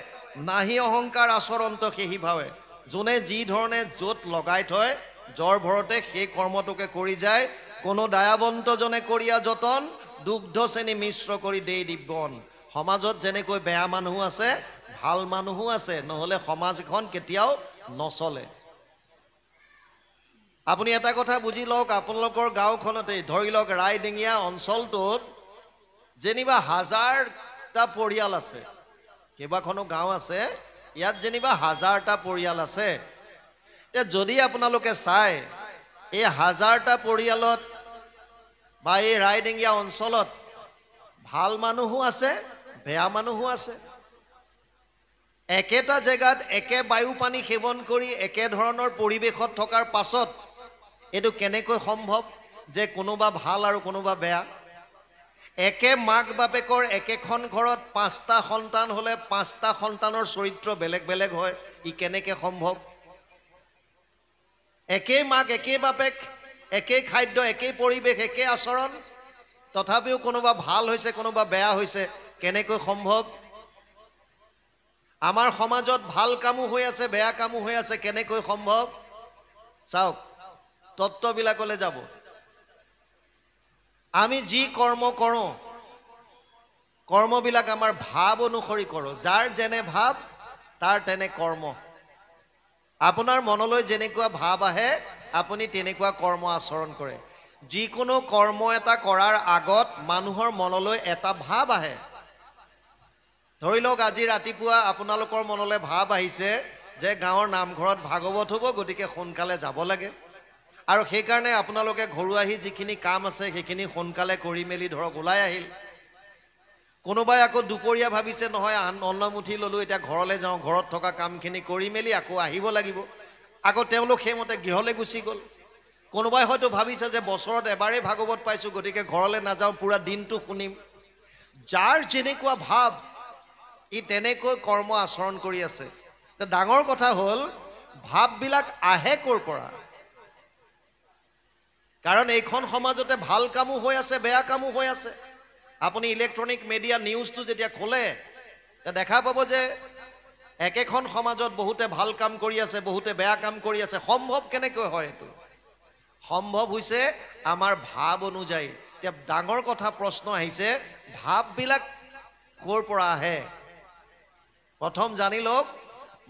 A: নাহি অহংকাৰ আচৰন্ত সেহি ভাৱে। যোনে যি ধৰণে য'ত লগাই থয় জ্বৰ ভৰতে সেই কৰ্মটোকে কৰি যায়। কোনো দায়াবন্তজনে কৰিয়া যতন, দুগ্ধ শ্ৰেণী মিশ্ৰ কৰি দেই দিব্যন। সমাজত যেনেকৈ বেয়া মানুহো আছে, ভাল মানুহো আছে, নহ'লে সমাজ এখন কেতিয়াও নচলে। আপুনি এটা কথা বুজি লওক, আপোনালোকৰ গাঁওখনতে ধৰি লওক ৰাইডিঙীয়া অঞ্চলটোত যেনিবা 1000টা পৰিয়াল আছে, কেইবাখনো গাঁও আছে, ইয়াত যেনিবা 1000টা পৰিয়াল আছে। এতিয়া যদি আপোনালোকে চাই এই 1000টা পৰিয়ালত বা এই ৰাইডিঙীয়া অঞ্চলত ভাল মানুহো আছে, বেয়া মানুহো আছে। একেটা জেগাত একে বায়ু পানী সেৱন কৰি একে ধৰণৰ পৰিৱেশত থকাৰ পাছত এইটো কেনেকৈ সম্ভৱ যে কোনোবা ভাল আৰু কোনোবা বেয়া? একে মাক বাপেকৰ একেখন ঘৰত 5টা সন্তান হ'লে 5টা সন্তানৰ চৰিত্ৰ বেলেগ বেলেগ হয়, ই কেনেকৈ সম্ভৱ? একেই মাক একেই বাপেক, একেই খাদ্য, একেই পৰিৱেশ, একেই আচৰণ, তথাপিও কোনোবা ভাল হৈছে কোনোবা বেয়া হৈছে, কেনেকৈ সম্ভৱ? আমাৰ সমাজত ভাল কামো হৈ আছে বেয়া কামো হৈ আছে, কেনেকৈ সম্ভৱ? চাওক, তত্ত্ববিলাকলৈ যাব। আমি যি কৰ্ম কৰোঁ, কৰ্মবিলাক আমাৰ ভাৱ অনুসৰি কৰোঁ। যাৰ যেনে ভাৱ তাৰ তেনে কৰ্ম। আপোনাৰ মনলৈ যেনেকুৱা ভাৱ আহে আপুনি তেনেকুৱা কৰ্ম আচৰণ কৰে। যিকোনো কৰ্ম এটা কৰাৰ আগত মানুহৰ মনলৈ এটা ভাৱ আহে। ধৰি লওক আজি ৰাতিপুৱা আপোনালোকৰ মনলৈ ভাৱ আহিছে যে গাঁৱৰ নামঘৰত ভাগৱত হ'ব, গতিকে সোনকালে যাব লাগে, আৰু সেইকাৰণে আপোনালোকে ঘৰুৱা আহি যিখিনি কাম আছে সেইখিনি সোনকালে কৰি মেলি ধৰক ওলাই আহিল। কোনোবাই আকৌ দুপৰীয়া ভাবিছে নহয় অন্নমুঠি ল'লোঁ, এতিয়া ঘৰলৈ যাওঁ, ঘৰত থকা কামখিনি কৰি মেলি আকৌ আহিব লাগিব, আকৌ তেওঁলোক সেইমতে গৃহলৈ গুচি গ'ল। কোনোবাই হয়তো ভাবিছে যে বছৰত এবাৰেই ভাগৱত পাইছোঁ, গতিকে ঘৰলৈ নাযাওঁ, পুৰা দিনটো শুনিম। যাৰ যেনেকুৱা ভাৱ ই তেনেকৈ কৰ্ম আচৰণ কৰি আছে। ডাঙৰ কথা হ'ল ভাৱবিলাক আহে ক'ৰ পৰা? কাৰণ এইখন সমাজতে ভাল কামো হৈ আছে বেয়া কামো হৈ আছে। আপুনি ইলেক্ট্ৰনিক মিডিয়া নিউজটো যেতিয়া খোলে দেখা পাব যে একেখন সমাজত বহুতে ভাল কাম কৰি আছে, বহুতে বেয়া কাম কৰি আছে। সম্ভৱ কেনেকৈ হয়? এইটো সম্ভৱ হৈছে আমাৰ ভাৱ অনুযায়ী। এতিয়া ডাঙৰ কথা প্ৰশ্ন আহিছে, ভাৱবিলাক ক'ৰ পৰা আহে? প্ৰথম জানি লওক,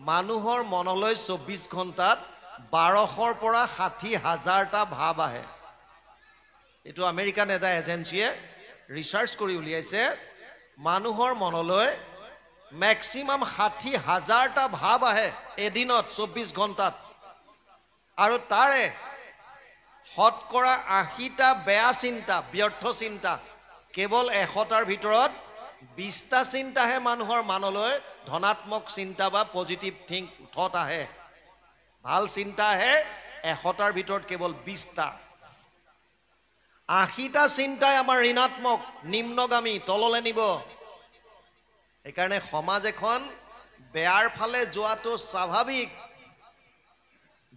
A: মানুহৰ মনলৈ 24 ঘণ্টাত 1200ৰ পৰা 60,000টা ভাৱ আহে। এইটো আমেৰিকান এটা এজেঞ্চিয়ে ৰিচাৰ্চ কৰি উলিয়াইছে। মানুহৰ মনলৈ মেক্সিমাম 60,000টা ভাৱ আহে এদিনত 24 ঘণ্টাত, আৰু তাৰে শতকৰা 80টা বেয়া চিন্তা, ব্যৰ্থ চিন্তা। কেৱল 100টাৰ ভিতৰত 20টা চিন্তাহে মানুহৰ মানলৈ ধনাত্মক চিন্তা বা পজিটিভ থট আহে ভাল চিন্তা আহে 100টাৰ ভিতৰত কেৱল 20টা 80টা চিন্তাই আমাৰ ঋণাত্মক নিম্নগামী তললৈ নিব সেইকাৰণে সমাজ এখন বেয়াৰ ফালে যোৱাটো স্বাভাৱিক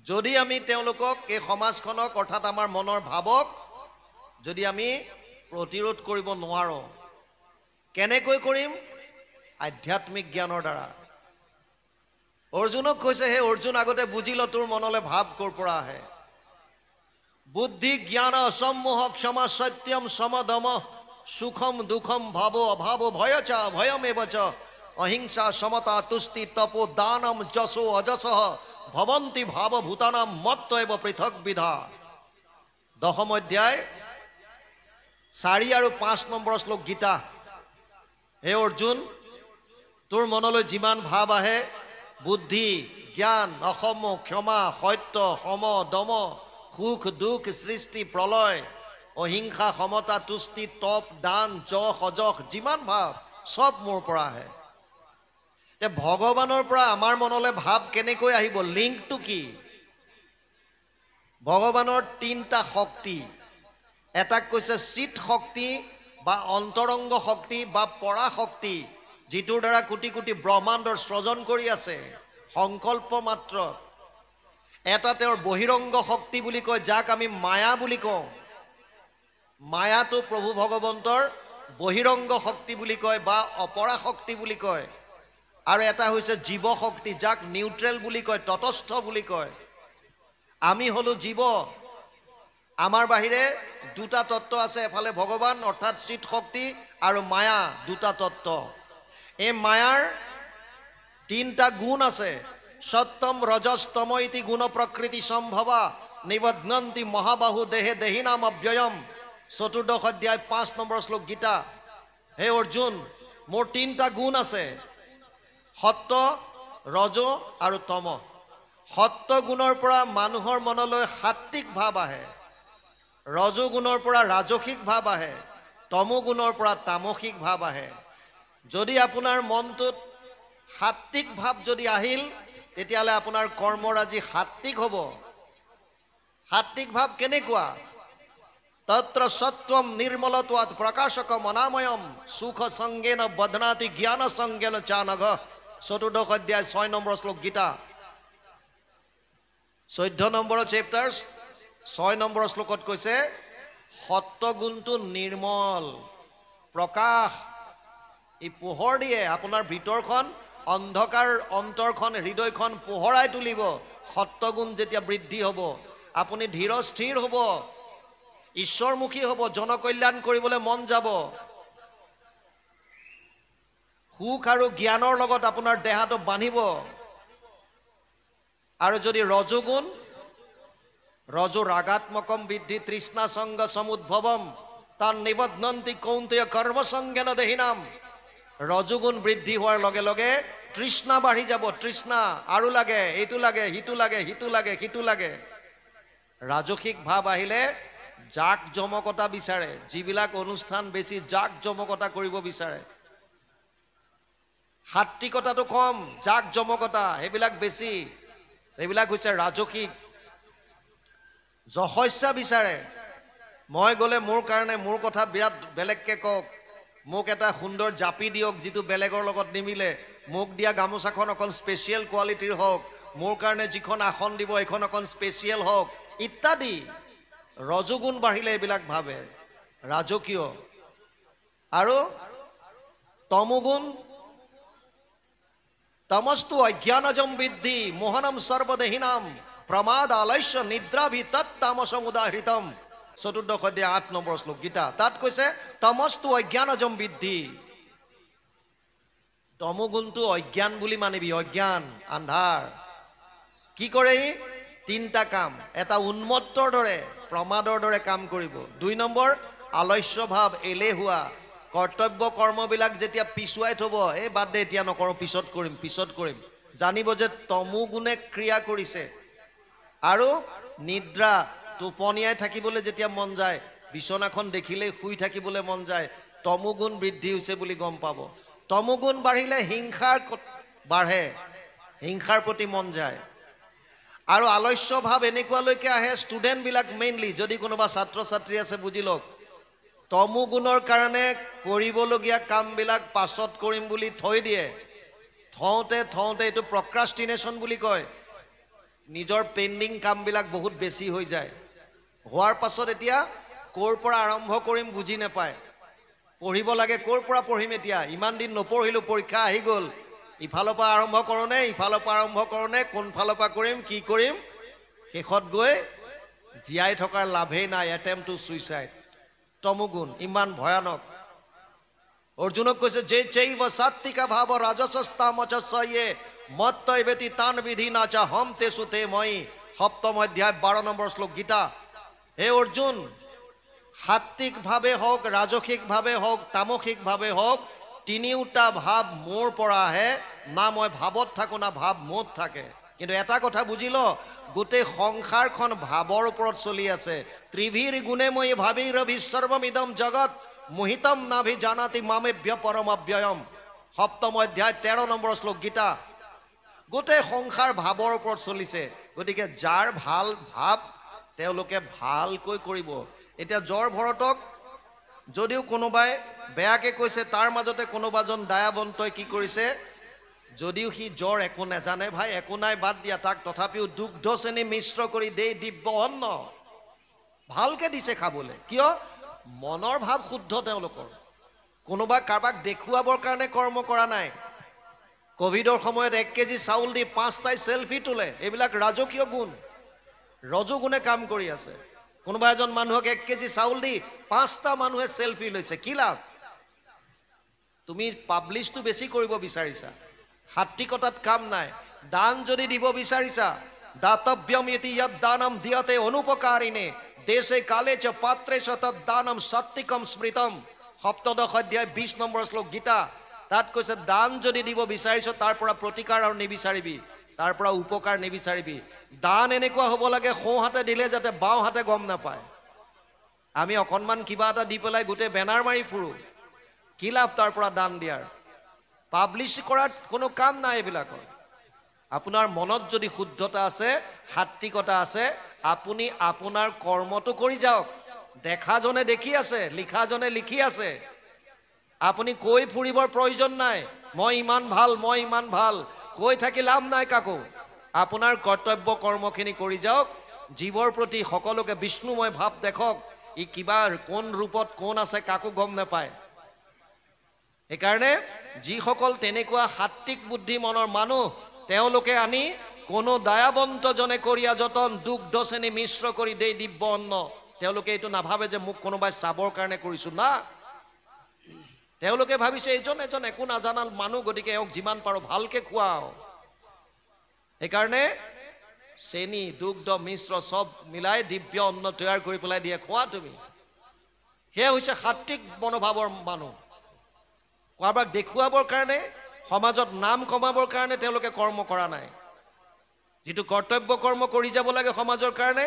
A: যদি আমি তেওঁলোকক এই সমাজখনক অৰ্থাৎ আমাৰ মনৰ ভাৱক যদি আমি প্ৰতিৰোধ কৰিব নোৱাৰো কেনেকৈ কৰিম আধ্যাত্মিক জ্ঞানৰ দ্বাৰা অৰ্জুনক কৈছে হে অৰ্জুন আগতে বুজিল তোৰ মনলৈ ভাৱ কৰ পৰা আহে বুদ্ধি জ্ঞান সম্মোহ ক্ষমা সত্যম সমদম সুখম দুখম ভাবো অভাবো ভয়চ ভয়মেবচ অহিংসা সমতা তুষ্টি তপো দানম যশো অজসহ ভবন্তি ভাবভূতানাম মত্তৈব পৃথক বিধা 10ম অধ্যায় 4 আৰু 5 নম্বৰ শ্লোক গীতা হে অৰ্জুন তোৰ মনলৈ যিমান ভাৱ আহে বুদ্ধি জ্ঞান অসম ক্ষমা সত্য সম দম সুখ দুখ সৃষ্টি প্ৰলয় অহিংসা সমতা তুষ্টি তপ দান যশ অযশ যিমান ভাৱ সব মোৰ পৰা আহে ভগৱানৰ পৰা আমাৰ মনলৈ ভাৱ কেনেকৈ আহিব লিংকটো কি ভগৱানৰ 3টা শক্তি এটাক কৈছে চিত শক্তি বা অন্তৰংগ শক্তি বা পৰা শক্তি যিটোৰ দ্বাৰা কোটি কোটি ব্ৰহ্মাণ্ডৰ সৃজন কৰি আছে সংকল্প মাত্ৰ এটা তেওঁৰ বহিৰংগ শক্তি বুলি কয় যাক আমি মায়া বুলি কওঁ মায়াটো প্ৰভু ভগৱন্তৰ বহিৰংগ শক্তি বুলি কয় বা অপৰা শক্তি বুলি কয় আৰু এটা হৈছে জীৱ শক্তি যাক নিউট্ৰেল বুলি কয় তটস্থ বুলি কয় আমি হলো জীৱ আমাৰ বাহিৰে দুটা তত্ত্ব আছে এফালে ভগৱান অৰ্থাৎ চিত শক্তি আৰু মায়া দুটা তত্ত্ব এই মায়াৰ 3টা গুণ আছে সত্যম ৰজস তম ইতি গুণ প্ৰকৃতি সম্ভৱা নিবধ্নন্তি মহাবাহু দেহে দেহিনাম অব্যয়ম 14th অধ্যায় 5 নম্বৰ শ্লোক গীতা হে অৰ্জুন মোৰ 3টা গুণ আছে সত্য ৰজ আৰু তম সত্য গুণৰ পৰা মানুহৰ মনলৈ সাত্বিক ভাৱ আহে ৰজ গুণৰ পৰা ৰাজসিক ভাৱ আহে তম গুণৰ পৰা তামসিক ভাৱ আহে যদি আপোনাৰ মনটোত সাত্বিক ভাৱ যদি আহিল তেতিয়ালে আপোনাৰ কৰ্মৰাজি সাত্বিক হ'ব সাত্বিক ভাৱ কেনেকুৱা তত্ৰ সত্বম নিৰ্মলত্বাৎ প্ৰকাশক মনাময়ম সুখ সংগেন বদনাতি জ্ঞান সংগেন চানঘ 14th অধ্যায় 6 নম্বৰ শ্লোক গীতা 14 নম্বৰ চেপ্টাৰ 6 নম্বৰ শ্লোকত কৈছে সত্য গুণটো নিৰ্মল প্ৰকাশ ই পোহৰ দিয়ে আপোনাৰ ভিতৰখন অন্ধকাৰ অন্তৰখন হৃদয়খন পোহৰাই তুলিব সত্য গুণ যেতিয়া বৃদ্ধি হ'ব আপুনি ধীৰ স্থিৰ হ'ব ঈশ্বৰমুখী হ'ব জনকল্যাণ কৰিবলৈ মন যাব সুখ আৰু জ্ঞানৰ লগত আপোনাৰ দেহাটো বান্ধিব আৰু যদি ৰজগুণ ৰজো ৰাগাত্মকম বৃদ্ধি তৃষ্ণা সংগ সমুদ্ভৱম তান নিবধ্নন্তি কৌন্তেয় কৰ্ম সংজ্ঞান দেহিনাম ৰজগুণ বৃদ্ধি হোৱাৰ লগে লগে তৃষ্ণা বাঢ়ি যাব তৃষ্ণা আৰু লাগে এইটো লাগে হিটো লাগে হিটো লাগে হিটো লাগে ৰাজসিক ভাৱ আহিলে জাক জমকতা বিচাৰে যিবিলাক অনুষ্ঠান বেছি জাক জমকতা কৰিব বিচাৰে সাত্বিকতাটো কম জাক জমকতা এইবিলাক বেছি এইবিলাক হৈছে ৰাজসিক যশস্যা বিচাৰে মই গলে মোৰ কাৰণে মোৰ কথা বিৰাট বেলেগকে কওক মোক এটা সুন্দৰ জাপি দিয়ক যিটো বেলেগৰ লগত নিমিলে মোক দিয়া গামোচাখন অকণ স্পেচিয়েল কোৱালিটিৰ হওক মোৰ কাৰণে যিখন আসন দিব এখন অকণ স্পেচিয়েল হওক ইত্যাদি ৰজগুণ বাঢ়িলে এইবিলাক ভাবে ৰাজকীয় আৰু তমগুণ তমস্তু অজ্ঞানজম বৃদ্ধি মোহনম সৰ্বদেহিনাম প্ৰমাদ আলস্য নিদ্ৰাভি তত্তামসং উদাহৃতম 14th অধ্যায় 8 নম্বৰ শ্লোক গীতা তাত কৈছে তমস্তু অজ্ঞানজম বৃদ্ধি তমগুণটো অজ্ঞান বুলি মানিবি অজ্ঞান আন্ধাৰ কি কৰে 3টা কাম এটা উন্মত্তৰ দৰে প্ৰমাদৰ দৰে কাম কৰিব 2 নম্বৰ আলস্য ভাৱ এলেহুৱা কৰ্তব্য কৰ্মবিলাক যেতিয়া পিছুৱাই থব এই বাদ দে এতিয়া নকৰো পিছত কৰিম জানিব যে তমু গুণে ক্ৰিয়া কৰিছে আৰু নিদ্ৰা টোপনিয়াই থাকিবলৈ যেতিয়া মন যায় বিছনাখন দেখিলে শুই থাকিবলৈ মন যায় তমোগুণ বৃদ্ধি হৈছে বুলি গম পাব। তমোগুণ বাঢ়িলে হিংসাৰ বাঢ়ে, হিংসাৰ প্ৰতি মন যায়। আৰু আলস্য ভাৱ এনেকুৱালৈকে আহে, ষ্টুডেণ্টবিলাক মেইনলি, যদি কোনোবা ছাত্ৰ ছাত্ৰী আছে বুজি লওক, তমোগুণৰ কাৰণে কৰিবলগীয়া কামবিলাক পাছত কৰিম বুলি থৈ দিয়ে। থওঁতে থওঁতে এইটো প্ৰক্ৰাষ্টিনেশ্যন বুলি কয়। নিজৰ পেণ্ডিং কামবিলাক বহুত বেছি হৈ যায়। হোৱাৰ পাছত এতিয়া ক'ৰ পৰা আৰম্ভ কৰিম বুজি নাপায়। পঢ়িব লাগে, ক'ৰ পৰা পঢ়িম এতিয়া, ইমান দিন নপঢ়িলোঁ, পৰীক্ষা আহি গ'ল, ইফালৰ পৰা আৰম্ভ কৰোঁনে ইফালৰ পৰা আৰম্ভ কৰোঁনে, কোনফালৰ পৰা কৰিম কি কৰিম, শেষত গৈ জীয়াই থকাৰ লাভেই নাই, এটেম্প টু ছুইচাইড। তমোগুণ ইমান ভয়ানক। অৰ্জুনক কৈছে যে চৈব সাত্বিকা ভাৱ ৰাজসস্তামচয়ে মত্তৈবেতি তান বিধি নাচা হম তেসু তে মই। সপ্তম অধ্যায় 12 নম্বৰ শ্লোক গীতা। হে অৰ্জুন, সাত্বিকভাৱে হওক, ৰাজসিকভাৱে হওক, তামসিকভাৱে হওক, তিনিওটা ভাৱ মোৰ পৰা আহে। না মই ভাৱত থাকোঁ না ভাৱ মোত থাকে। কিন্তু এটা কথা বুজি ল, গোটেই সংসাৰখন ভাৱৰ ওপৰত চলি আছে। ত্ৰিভীৰ গুণে মই ভাবি ৰবি সৰ্বমিদম জগত মোহিতম নাভি জানাতি মামেভ্য পৰম অব্যয়ম। সপ্তম অধ্যায় 13 নম্বৰ শ্লোক গীতা। গোটেই সংসাৰ ভাৱৰ ওপৰত চলিছে। গতিকে যাৰ ভাল ভাৱ তেওঁলোকে ভালকৈ কৰিব। এতিয়া জ্বৰ ভৰতক যদিও কোনোবাই বেয়াকে কৈছে, তাৰ মাজতে কোনোবাজন দায়াবন্তই কি কৰিছে, যদিও সি জ্বৰ একো নাজানে, ভাই একো নাই বাদ দিয়া, তাক তথাপিও দুগ্ধ চেনি মিশ্ৰ কৰি দেই দিব্য অন্ন ভালকে দিছে খাবলৈ। কিয়? মনৰ ভাৱ শুদ্ধ তেওঁলোকৰ। কোনোবা কাৰোবাক দেখুৱাবৰ কাৰণে কৰ্ম কৰা নাই। কোভিডৰ সময়ত 1 কেজি চাউল দি 5টাই চেলফি তোলে, এইবিলাক ৰাজকীয় গুণ, ৰজোগুণে কাম কৰি আছে। কোনোবা এজন মানুহক 1 কেজি চাউল দি 5টা মানুহে চেলফি লৈছে, কি লাভ? তুমি পাব্লিছটো বেছি কৰিব বিচাৰিছা, সাত্বিকতাত কাম নাই। দান যদি দিব বিচাৰিছা, দাতব্যম ইতি যদ দানম দিয়তে অনুপকাৰিণে দেশে কালে চ পাত্ৰে চ তদ দানম সাত্বিকম স্মৃতম। সপ্তদশ অধ্যায় 20 নম্বৰ শ্লোক গীতা। তাত কৈছে দান যদি দিব বিচাৰিছ, তাৰ পৰা প্ৰতিকাৰ আৰু নিবিচাৰিবি, তাৰ পৰা উপকাৰ নিবিচাৰিবি। দান এনেকুৱা হ'ব লাগে, সোঁ হাতে দিলে যাতে বাওঁ হাতে গম নাপায়। আমি অকণমান কিবা এটা দি পেলাই গোটেই বেনাৰ মাৰি ফুৰোঁ, কি লাভ তাৰ পৰা দান দিয়াৰ? পাব্লিছ কৰাত কোনো কাম নাই এইবিলাকৰ। আপোনাৰ মনত যদি শুদ্ধতা আছে, সাত্বিকতা আছে, আপুনি আপোনাৰ কৰ্মটো কৰি যাওক। দেখাজনে দেখি আছে, লিখাজনে লিখি আছে। আপুনি কৈ ফুৰিবৰ প্ৰয়োজন নাই, মই ইমান ভাল, মই ইমান ভাল, কৈ থাকি লাভ নাই কাকো। আপোনাৰ কৰ্তব্য কৰ্মখিনি কৰি যাওক। জীৱৰ প্ৰতি সকলোকে বিষ্ণুময় ভাৱ দেখক। ই কিবা কোন ৰূপত কোন আছে কাকো গম নাপায়। সেইকাৰণে যিসকল তেনেকুৱা সাত্বিক বুদ্ধি মনৰ মানুহ, তেওঁলোকে আনি কোনো দায়াবন্তজনে কৰিয়া যতন দুগ্ধ চেনি মিশ্ৰ কৰি দেই দিব্য অন্ন। তেওঁলোকে এইটো নাভাবে যে মোক কোনোবাই চাবৰ কাৰণে কৰিছোঁ, না। তেওঁলোকে ভাবিছে এইজন এজন একো নাজানা মানুহ, গতিকে এওঁক যিমান পাৰো ভালকে খুৱাও। সেইকাৰণে চেনি দুগ্ধ মিশ্ৰ চব মিলাই দিব্য অন্ন তৈয়াৰ কৰি পেলাই দিয়ে, খোৱা তুমি। সেয়া হৈছে সাত্বিক মনোভাৱৰ মানুহ। কাৰোবাক দেখুৱাবৰ কাৰণে, সমাজত নাম কমাবৰ কাৰণে তেওঁলোকে কৰ্ম কৰা নাই। যিটো কৰ্তব্য কৰ্ম কৰি যাব লাগে সমাজৰ কাৰণে,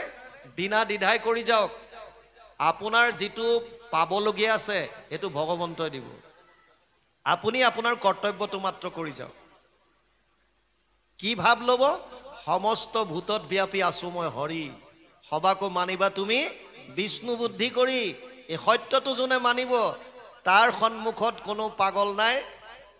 A: বিনা দ্বিধাই কৰি যাওক। আপোনাৰ যিটো পাবলগীয়া আছে সেইটো ভগৱন্তই দিব। আপুনি আপোনাৰ কৰ্তব্যটো মাত্ৰ কৰি যাওক। কি ভাৱ ল'ব? সমস্ত ভূতত ব্যাপী আছো মই হৰি, সবাকো মানিবা তুমি বিষ্ণু বুদ্ধি কৰি। এই সত্যটো যোনে মানিব, তাৰ সন্মুখত কোনো পাগল নাই,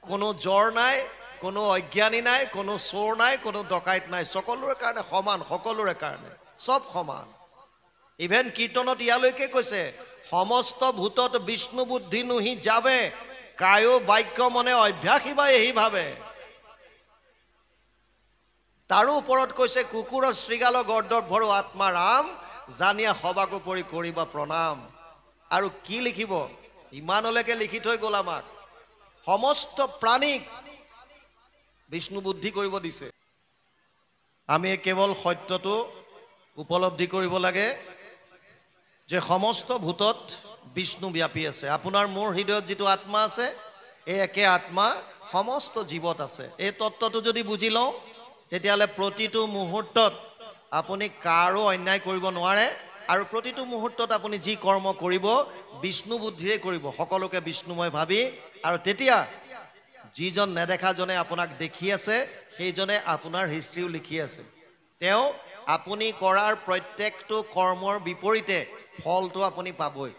A: কোনো জ্বৰ নাই, কোনো অজ্ঞানী নাই, কোনো চোৰ নাই, কোনো ডকাইত নাই। সকলোৰে কাৰণে সমান, সকলোৰে কাৰণে চব সমান। ইভেন কীৰ্তনত ইয়ালৈকে কৈছে, সমস্ত ভূতত বিষ্ণু বুদ্ধি নুহি যাবে, কায়ো বাক্য মনে অভ্যাসী বা এহি ভাবে। তাৰো ওপৰত কৈছে, কুকুৰ শৃগাল গৰ্দত ভৰো আত্মা ৰাম, জানিয়া সবাকো পৰি কৰিবা প্ৰণাম। আৰু কি লিখিব? ইমানলৈকে লিখি থৈ গ'ল আমাক। সমস্ত প্ৰাণীক বিষ্ণু বুদ্ধি কৰিব দিছে। আমি কেৱল সত্যটো উপলব্ধি কৰিব লাগে যে সমস্ত ভূতত বিষ্ণু ব্যাপী আছে। আপোনাৰ মোৰ হৃদয়ত যিটো আত্মা আছে, এই একে আত্মা সমস্ত জীৱত আছে। এই তত্ত্বটো যদি বুজি লওঁ, তেতিয়াহ'লে প্ৰতিটো মুহূৰ্তত আপুনি কাৰো অন্যায় কৰিব নোৱাৰে, আৰু প্ৰতিটো মুহূৰ্তত আপুনি যি কৰ্ম কৰিব বিষ্ণু বুদ্ধিৰে কৰিব, সকলোকে বিষ্ণুময় ভাবি। আৰু তেতিয়া যিজন নেদেখাজনে আপোনাক দেখি আছে সেইজনে আপোনাৰ হিষ্ট্ৰীও লিখি আছে। তেওঁ আপুনি কৰাৰ প্ৰত্যেকটো কৰ্মৰ বিপৰীতে ফলটো আপুনি পাবই।